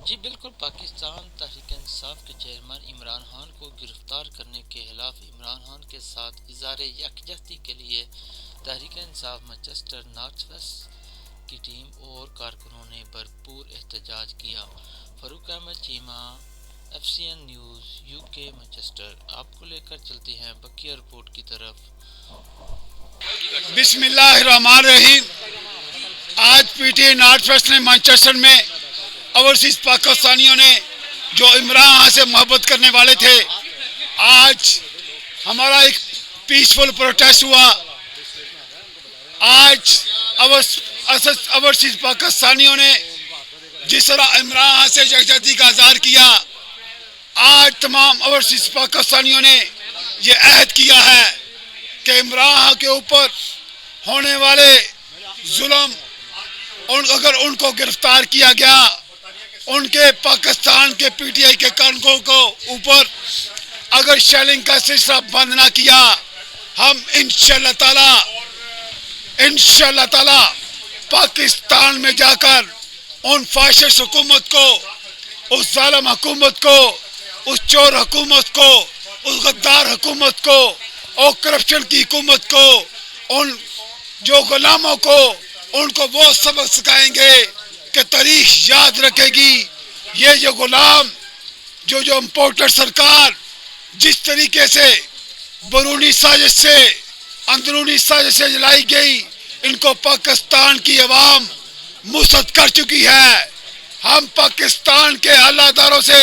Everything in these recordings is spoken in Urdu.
جی بالکل، پاکستان تحریک انصاف کے چیئرمین عمران خان کو گرفتار کرنے کے خلاف عمران خان کے ساتھ اظہار یکجہتی کے لیے Tehreek Insaf Manchester north west کی ٹیم اور کارکنوں نے بھرپور احتجاج کیا۔ Farooq Ahmed Cheema, FCN news UK Manchester. آپ کو لے کر چلتے ہیں بقیہ رپورٹ کی طرف۔ بسم اللہ الرحمن الرحیم۔ آج PTA نارتھ ویسٹ نے مانچسٹر میں اوورسیز پاکستانیوں نے جو عمران خان سے محبت کرنے والے تھے، آج ہمارا ایک پیسفل پروٹیسٹ ہوا۔ آج اوورسیز پاکستانیوں نے جس طرح عمران خان سے یکجہتی کا اظہار کیا، آج تمام اوورسیز پاکستانیوں نے یہ عہد کیا ہے کہ عمران خان کے اوپر ہونے والے ظلم، اگر ان کو گرفتار کیا گیا، ان کے پاکستان کے PTI کے کارکنوں کو اوپر اگر شیلنگ کا سلسلہ بند نہ کیا، ہم انشاءاللہ تعالی پاکستان میں جا کر ان فاشسٹ حکومت کو، اس ظالم حکومت کو، اس چور حکومت کو، اس غدار حکومت کو اور کرپشن کی حکومت کو، ان جو غلاموں کو، ان کو وہ سبق سکھائیں گے کہ تاریخ یاد رکھے گی۔ یہ جو غلام جو امپورٹر سرکار جس طریقے سے بیرونی سازش سے، اندرونی سازش سے جلائی گئی، ان کو پاکستان کی عوام مسد کر چکی ہے۔ ہم پاکستان کے اعلیٰ اداروں سے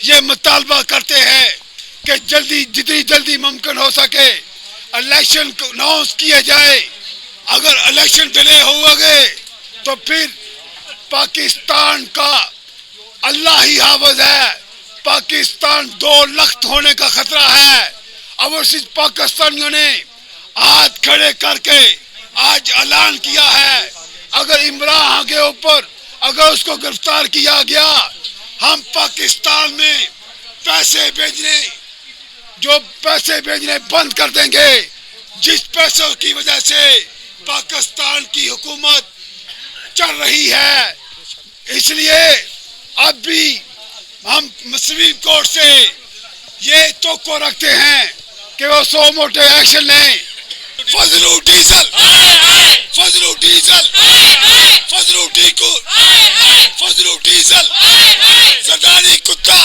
یہ مطالبہ کرتے ہیں کہ جتنی جلدی ممکن ہو سکے الیکشن اناؤنس کیا جائے۔ اگر الیکشن ڈیلے ہو گئے تو پھر پاکستان کا اللہ ہی حافظ ہے، پاکستان 2 لخت ہونے کا خطرہ ہے۔ اوورسیز پاکستانیوں نے ہاتھ کھڑے کر کے آج اعلان کیا ہے، اگر عمران خان کے اوپر اگر اس کو گرفتار کیا گیا، ہم پاکستان میں پیسے بھیجنے بند کر دیں گے، جس پیسوں کی وجہ سے پاکستان کی حکومت چل رہی ہے۔ اس لیے اب بھی ہم سپریم کورٹ سے یہ توقع رکھتے ہیں کہ وہ 100 موٹے ایکشن لیں۔ فضلو ڈیزل، فضلو ڈیزل، فضلو ڈیزل، زرداری کتا